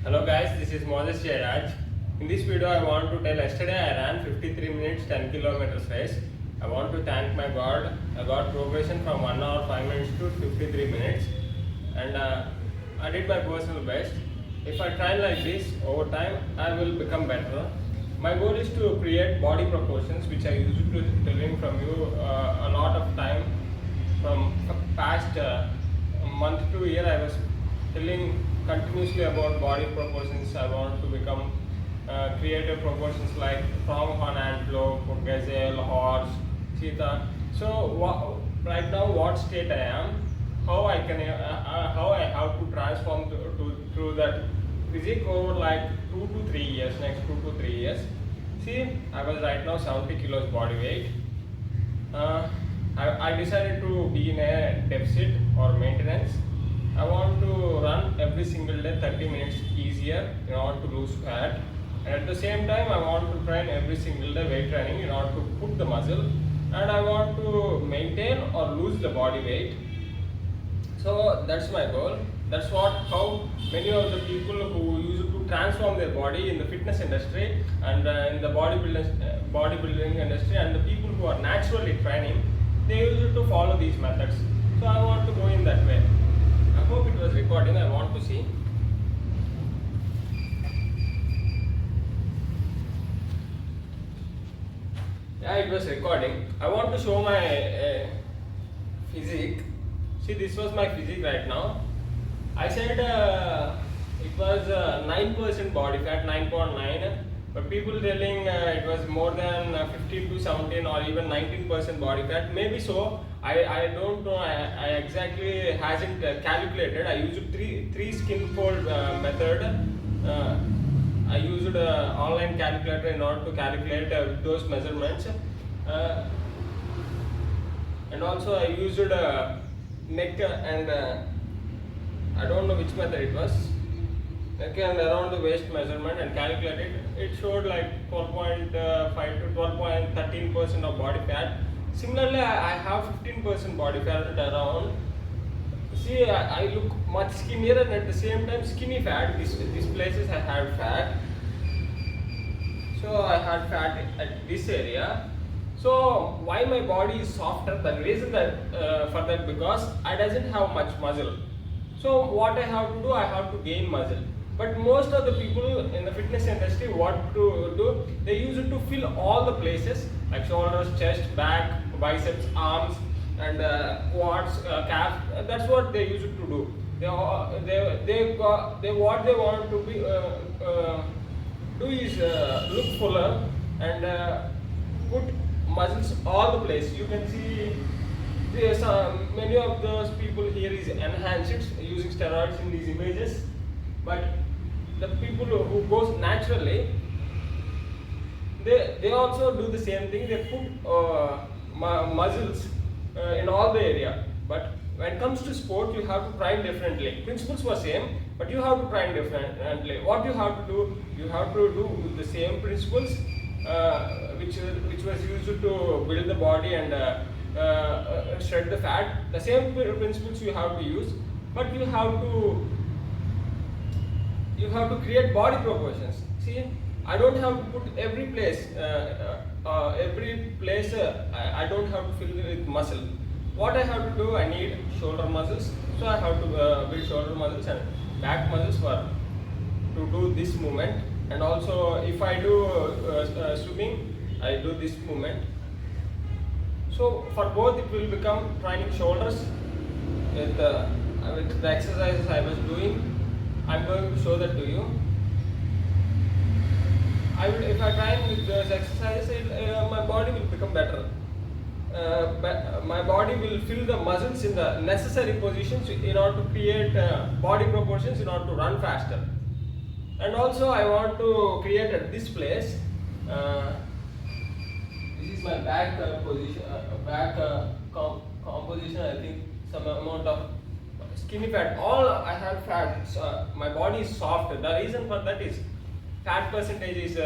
Hello guys, this is Moses Jaya Raj. In this video I want to tell yesterday I ran 53 minutes 10 kilometers race. I want to thank my God. I got progression from 1 hour 5 minutes to 53 minutes and I did my personal best. If I train like this over time I will become better. My goal is to create body proportions which I used to telling from you a lot of time from past month to year. I was telling continuously about body proportions. I want to become creative proportions like pronghorn antelope, gazelle, horse, cheetah. So right now, what state I am, how I can, how I have to transform through that physique over like 2 to 3 years. Next 2 to 3 years. See, I was right now 70 kilos body weight. I decided to be in a deficit or maintenance. I want to run every single day 30 minutes easier in order to lose fat, and at the same time I want to train every single day weight training in order to put the muscle, and I want to maintain or lose the body weight. So that's my goal. That's how many of the people who used to transform their body in the fitness industry and in the bodybuilding industry, and the people who are naturally training, they used to follow these methods. So I want to go in that way. I hope it was recording. I want to see. Yeah, it was recording. I want to show my physique. See, this was my physique right now. I said it was 9% body fat, 9.9, but people telling it was more than 15 to 17 or even 19% body fat. Maybe so. I don't know. I exactly hasn't calculated. I used three skin fold method. I used online calculator in order to calculate those measurements, and also I used neck and I don't know which method it was. Neck and around the waist measurement and calculated. It showed like 12.5 to 12.13% of body fat. Similarly, I have 15% body fat around. See, I look much skinnier and at the same time skinny fat. These places I had fat. So I had fat at this area. So why my body is softer? The reason that for that, because I doesn't have much muscle. So what I have to do, I have to gain muscle. But most of the people in the fitness industry, what to do? They use it to fill all the places like shoulders, chest, back, biceps, arms, and quads, calf. That's what they use it to do. What they want to be do is look fuller and put muscles all the place. You can see there's many of those people here is enhanced using steroids in these images, but the people who goes naturally, they also do the same thing. They put muscles in all the area. But when it comes to sport, you have to train differently. Principles were same, but you have to train differently. What you have to do, you have to do the same principles which was used to build the body and shred the fat. The same principles you have to use, but you have to create body proportions. See, I don't have to put every place I don't have to fill it with muscle. What I have to do, I need shoulder muscles, so I have to build shoulder muscles and back muscles to do this movement. And also if I do swimming, I do this movement. So for both it will become training shoulders with the exercises I was doing. I'm going to show that to you. If I train with those exercises, my body will become better. My body will fill the muscles in the necessary positions in order to create body proportions in order to run faster. And also I want to create at this place. This is my back position, composition. I think some amount of skinny fat. All I have fat. So my body is soft. The reason for that is fat percentage is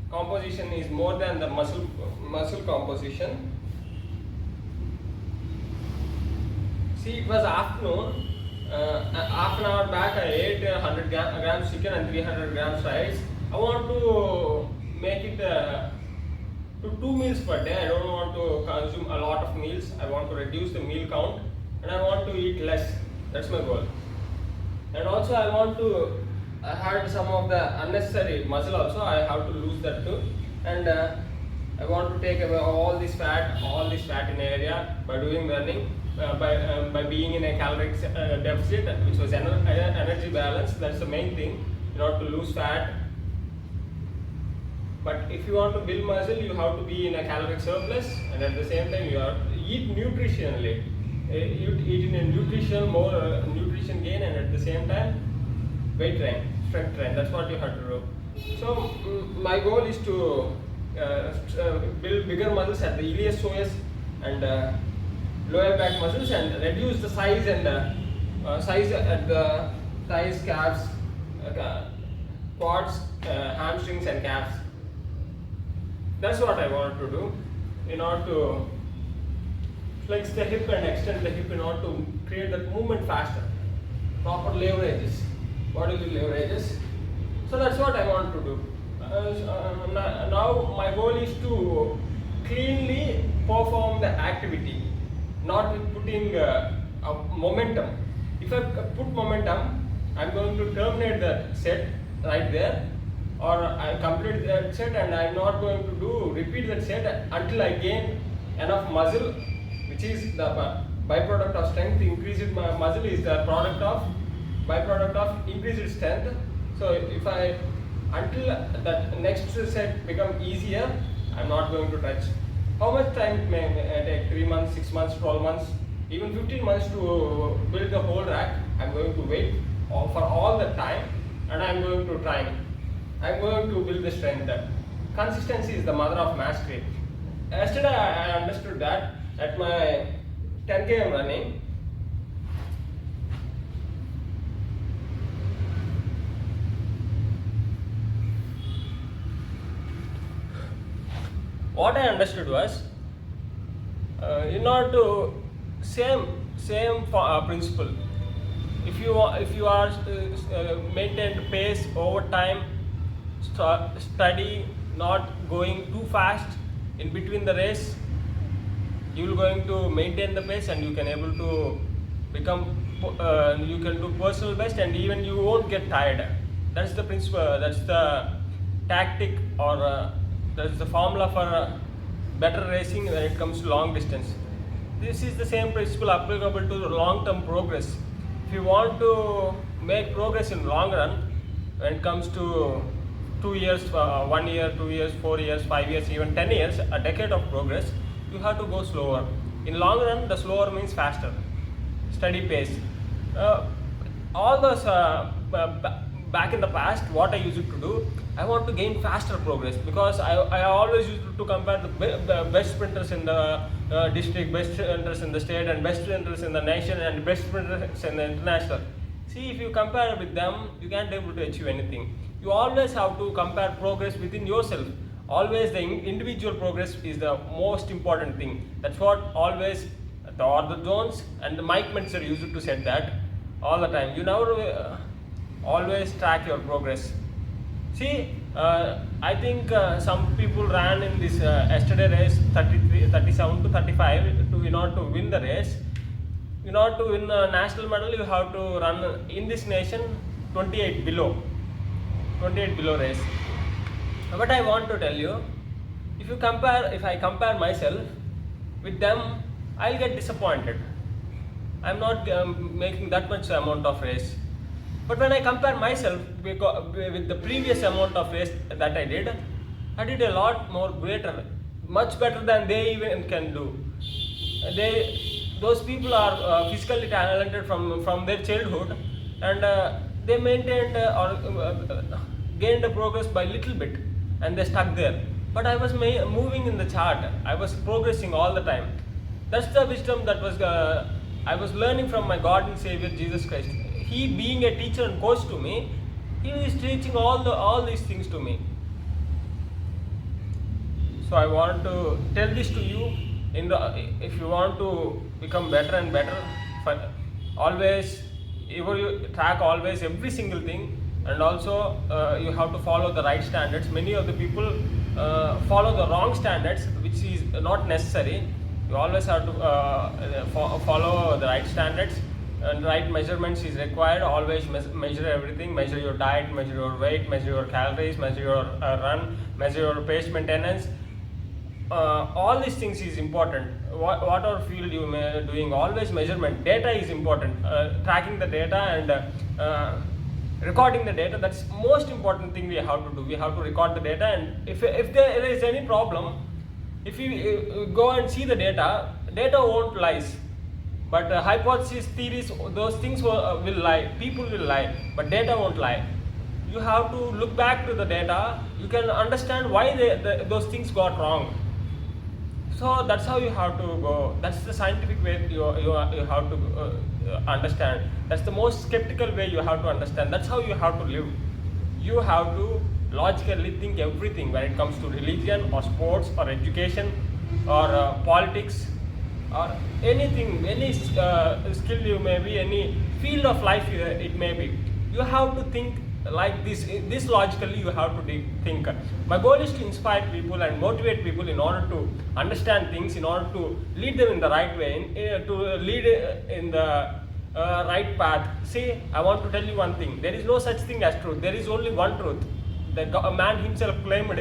composition is more than the muscle composition. See, it was afternoon. half an hour back I ate 100 grams chicken and 300 grams rice. I want to make it to 2 meals per day. I don't want to consume a lot of meals. I want to reduce the meal count and I want to eat less. That's my goal. And also I want to had some of the unnecessary muscle also. I have to lose that too. And I want to take away all this fat in area by doing running, by being in a caloric deficit, which was energy balance. That's the main thing. Not to lose fat. But if you want to build muscle, you have to be in a caloric surplus, and at the same time you have to eat nutritionally. You eat in a more nutrition gain, and at the same time weight train, strength train. That's what you have to do. So my goal is to build bigger muscles at the ilius psoas and lower back muscles, and reduce the size and size at the thighs, calves, quads, hamstrings, and calves. That's what I want to do in order to flex the hip and extend the hip in order to create that movement faster. Proper leverages, body leverages. So that's what I want to do. Now my goal is to cleanly perform the activity, not with putting momentum. If I put momentum, I'm going to terminate the set right there, or I complete that set and I'm not going to repeat that set until I gain enough muscle, which is the byproduct of strength. Increased muscle is the byproduct of increased strength. So if until that next set become easier, I'm not going to touch. How much time it may take? 3 months, 6 months, 12 months, even 15 months to build the whole rack. I'm going to wait for all the time, and I'm going to try. I'm going to build the strength. Consistency is the mother of mastery. Yesterday I understood that at my 10 km running. What I understood was, in order to same principle. If you are maintained pace over time, study, not going too fast in between the race, you will going to maintain the pace, and you can able to become you can do personal best, and even you won't get tired. That's the principle. That's the tactic, or that's the formula for better racing when it comes to long distance. This is the same principle applicable to the long-term progress. If you want to make progress in long run, when it comes to 2 years, 1 year, 2 years, 4 years, 5 years, even 10 years, a decade of progress, you have to go slower. In long run, the slower means faster, steady pace. All those back in the past, what I used to do, I want to gain faster progress, because I always used to compare the best sprinters in the district, best sprinters in the state, and best sprinters in the nation, and best sprinters in the international. See, if you compare with them, you can't able to achieve anything. You always have to compare progress within yourself. Always the individual progress is the most important thing. That's what always the Arthur Jones and the Mike Mentzer used to say that all the time. You never always track your progress. See, I think some people ran in this yesterday race 37 to 35 in order to win the race. In order to win a national medal, you have to run in this nation 28 below race. But I want to tell you, if I compare myself with them, I'll get disappointed. I'm not making that much amount of race. But when I compare myself with the previous amount of race that I did a lot more greater, much better than they even can do. Those people are physically talented from their childhood, and they maintained or gained progress by little bit, and they stuck there. But I was moving in the chart. I was progressing all the time. That's the wisdom that I was learning from my God and Savior Jesus Christ. He, being a teacher and coach to me, he is teaching all these things to me. So I want to tell this to you. If you want to become better and better, always you track always every single thing, and also you have to follow the right standards. Many of the people follow the wrong standards, which is not necessary. You always have to follow the right standards, and right measurements is required. Always measure everything. Measure your diet, measure your weight, measure your calories, measure your run, measure your pace maintenance. All these things is important. Whatever field you may doing, always measurement. Data is important. Tracking the data and recording the data. That's most important thing we have to do. We have to record the data, and if there is any problem, if you go and see the data won't lies. But hypothesis, theories, those things will lie. People will lie, but data won't lie. You have to look back to the data. You can understand why those things got wrong. So that's how you have to go. That's the scientific way you have to understand. That's the most skeptical way you have to understand. That's how you have to live. You have to logically think everything when it comes to religion or sports or education or politics or anything, any skill you may be, any field of life it may be. You have to think like this logically you have to think. My goal is to inspire people and motivate people in order to understand things, in order to lead them in the right way, to lead in the right path. See, I want to tell you one thing. There is no such thing as truth. There is only one truth. The man himself claimed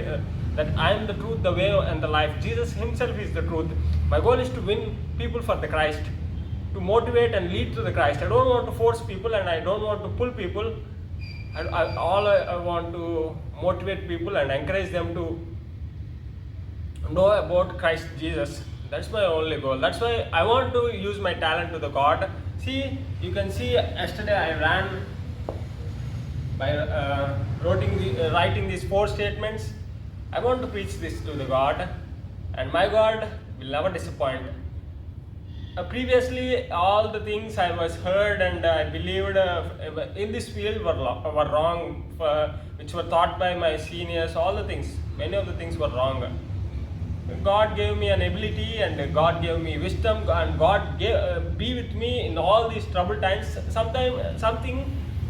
that I am the truth, the way and the life. Jesus himself is the truth. My goal is to win people for the Christ, to motivate and lead to the Christ. I don't want to force people, and I don't want to pull people. I want to motivate people and encourage them to know about Christ Jesus. That's my only goal. That's why I want to use my talent to the God. See, you can see yesterday I ran by writing these 4 statements. I want to preach this to the God, and my God will never disappoint. Previously, all the things I was heard and I believed in this field were wrong, which were taught by my seniors. All the things, many of the things were wrong. God gave me an ability, and God gave me wisdom, and God be with me in all these troubled times. Sometimes something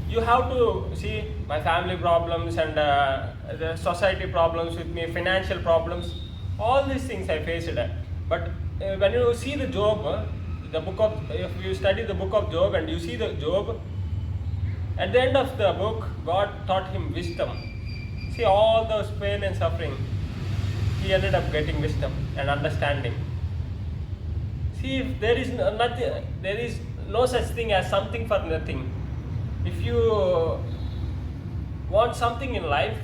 you have to see, my family problems and the society problems with me, financial problems, all these things I faced. But when you see the Job, if you study the book of Job and you see the Job, at the end of the book, God taught him wisdom. See, all those pain and suffering, he ended up getting wisdom and understanding. See, if there is nothing, there is no such thing as something for nothing. If you want something in life,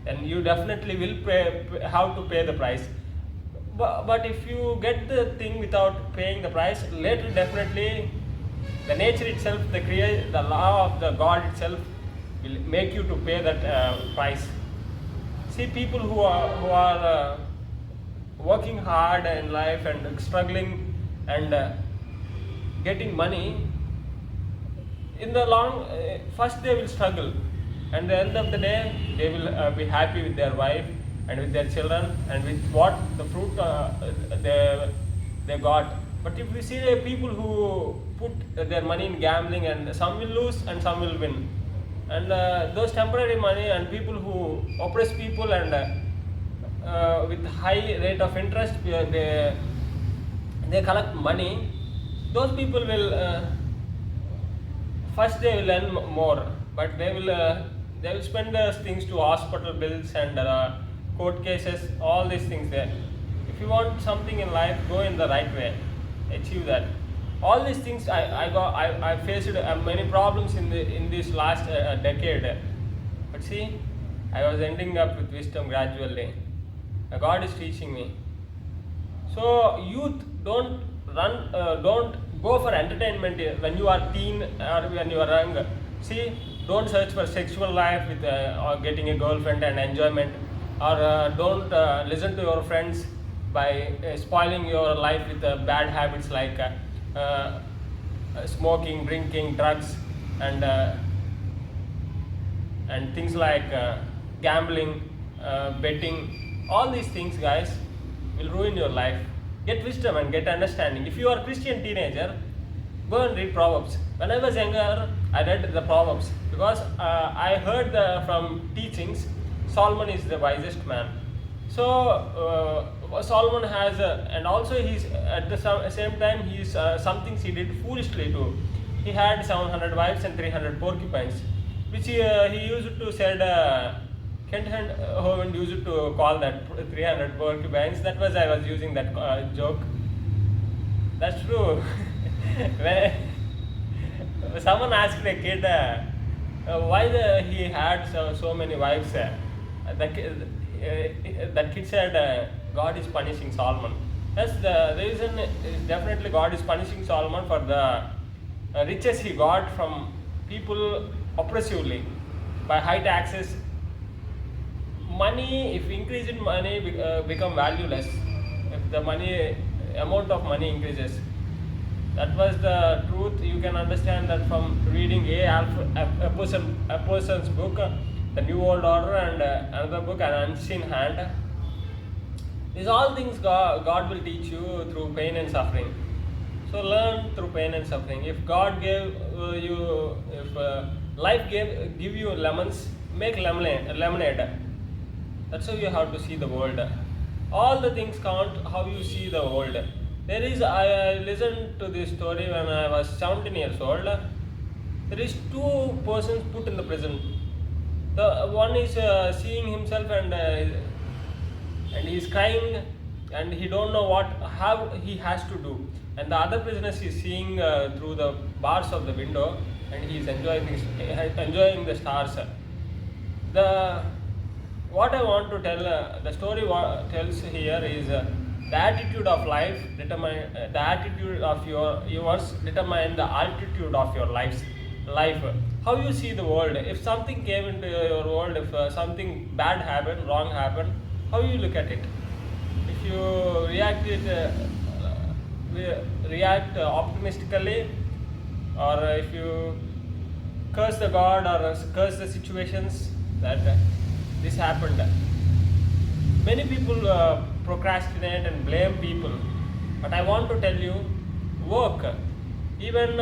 then you definitely will have to pay the price. But if you get the thing without paying the price, later definitely the nature itself, the law of the God itself will make you to pay that price. See, people who are working hard in life and struggling and getting money, in the long, first they will struggle, and at the end of the day they will be happy with their wife and with their children and with what the fruit they got. But if we see the people who put their money in gambling, and some will lose and some will win, and those temporary money, and people who oppress people and with high rate of interest they collect money, those people will first they will earn more, but they will spend those things to hospital bills and court cases, all these things there. If you want something in life, go in the right way, achieve that. All these things I faced many problems in this last decade, but see, I was ending up with wisdom gradually. God is teaching me. So youth, don't go for entertainment when you are teen or when you are young. See, don't search for sexual life with or getting a girlfriend and enjoyment, or don't listen to your friends by spoiling your life with bad habits like smoking, drinking, drugs, and things like gambling, betting. All these things, guys, will ruin your life. Get wisdom and get understanding. If you are a Christian teenager, go and read Proverbs. When I was younger, I read the Proverbs because I heard from teachings, Solomon is the wisest man. So Solomon has, and also he's at the same time he's some things he did foolishly too. He had 700 wives and 300 porcupines, which he used to said. Kent and Hovind used to call that 300 porcupines. That was I was using that joke. That's true. When someone asked a kid why he had so many wives, that kid said God is punishing Solomon. That's the reason. Is definitely God is punishing Solomon for the riches he got from people oppressively by high taxes. Money, if increase in money become valueless, if the money amount of money increases. That was the truth. You can understand that from reading a person's book, The New World Order, and another book, An Unseen Hand. These all things God will teach you through pain and suffering. So learn through pain and suffering. If God gave life give you lemons, make lemonade. That's how you have to see the world. All the things count how you see the world. I listened to this story when I was 17 years old. There is two persons put in the prison. The one is seeing himself and he is crying and he don't know how he has to do. And the other prisoner is seeing through the bars of the window and he is enjoying the stars. What I want to tell, the story tells here is the attitude of life determine the attitude of yours determine the altitude of your life. How you see the world. If something came into your world, if something bad happened, wrong happened, how you look at it? If you react optimistically, or if you curse the God or curse the situations that this happened. Many people procrastinate and blame people, but I want to tell you, work. Even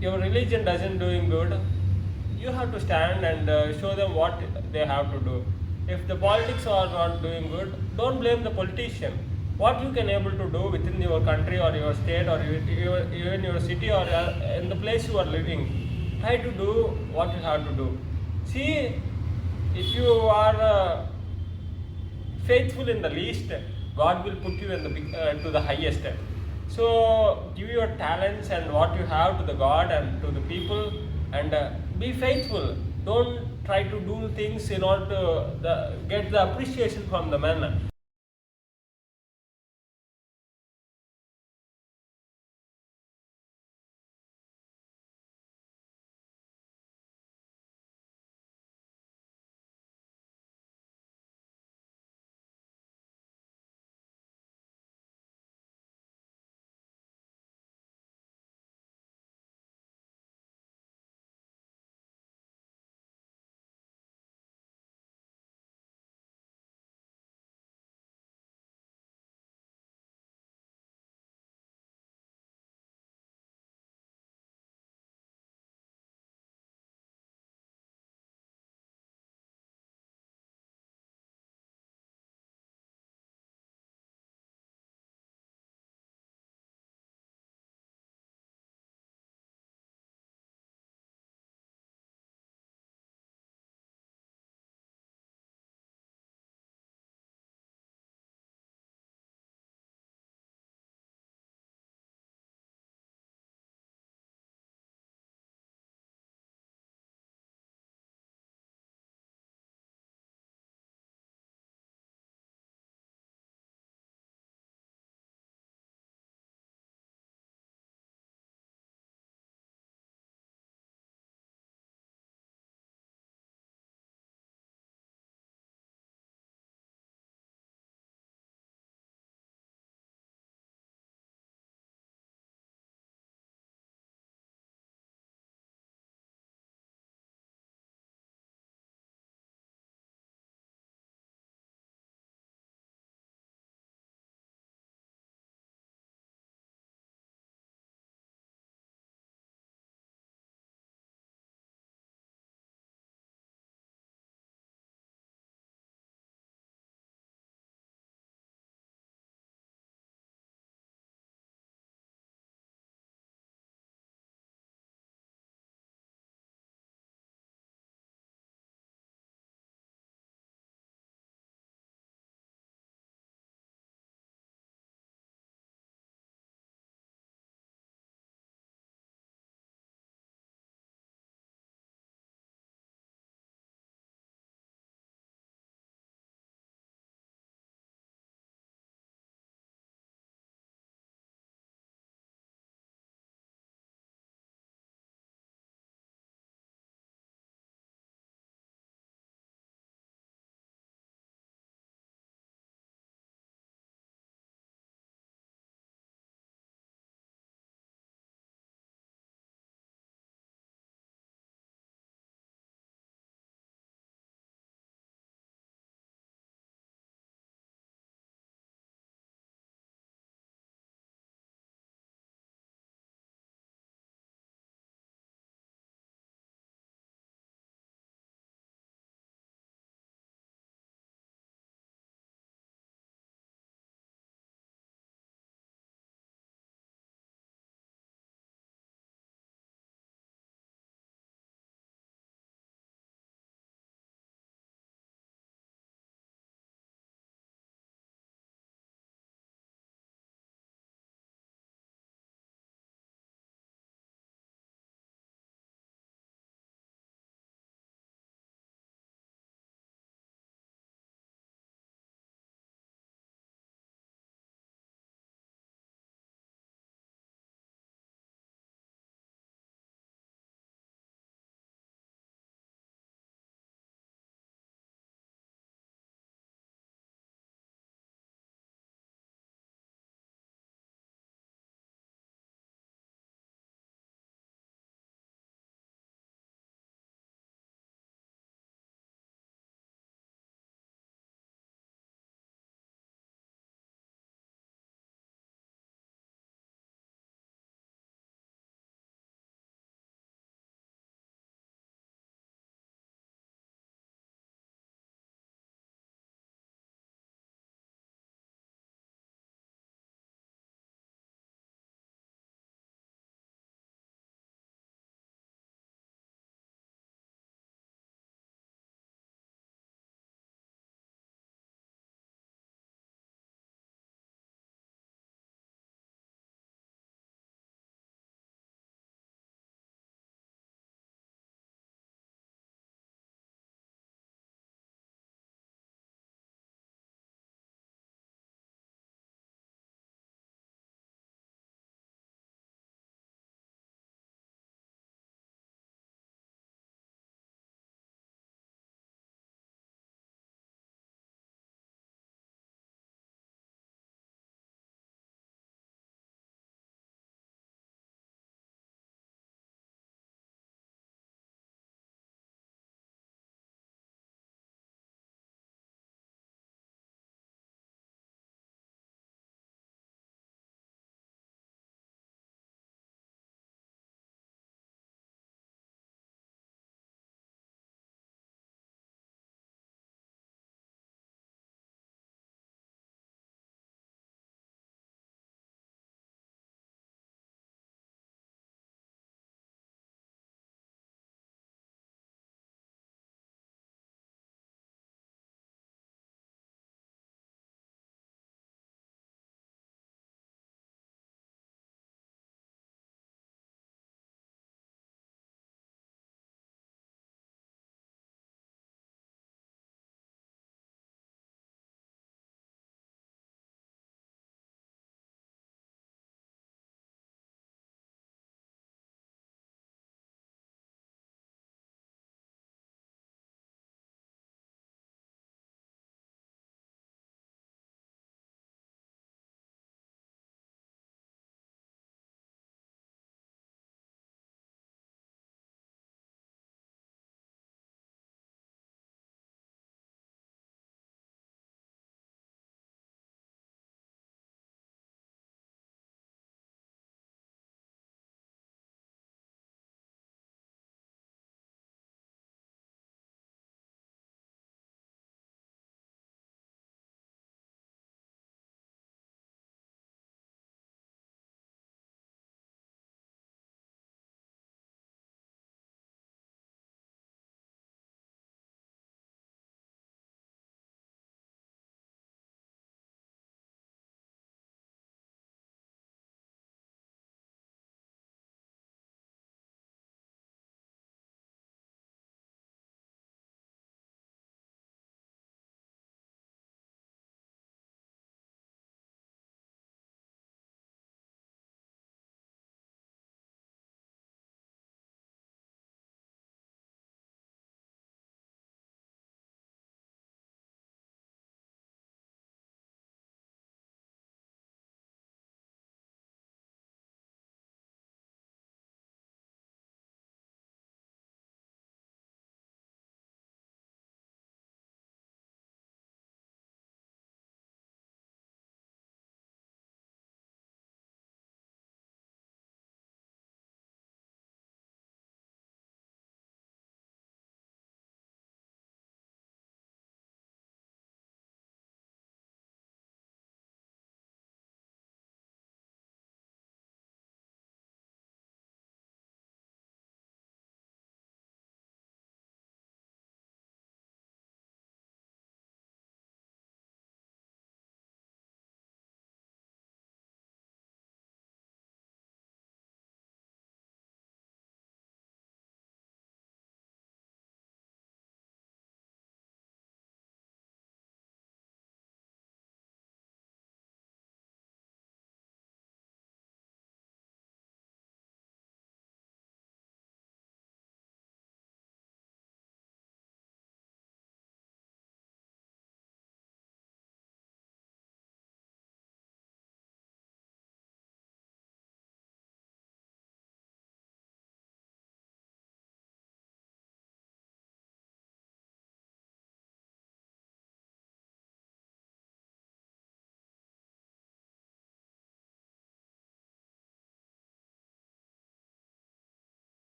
your religion doesn't doing good, you have to stand and show them what they have to do. If the politics are not doing good, don't blame the politician. What you can able to do within your country or your state or even your city or in the place you are living, try to do what you have to do. See, if you are faithful in the least, God will put you in to the highest. So give your talents and what you have to the God and to the people, and be faithful. Don't try to do things in order to get the appreciation from the man.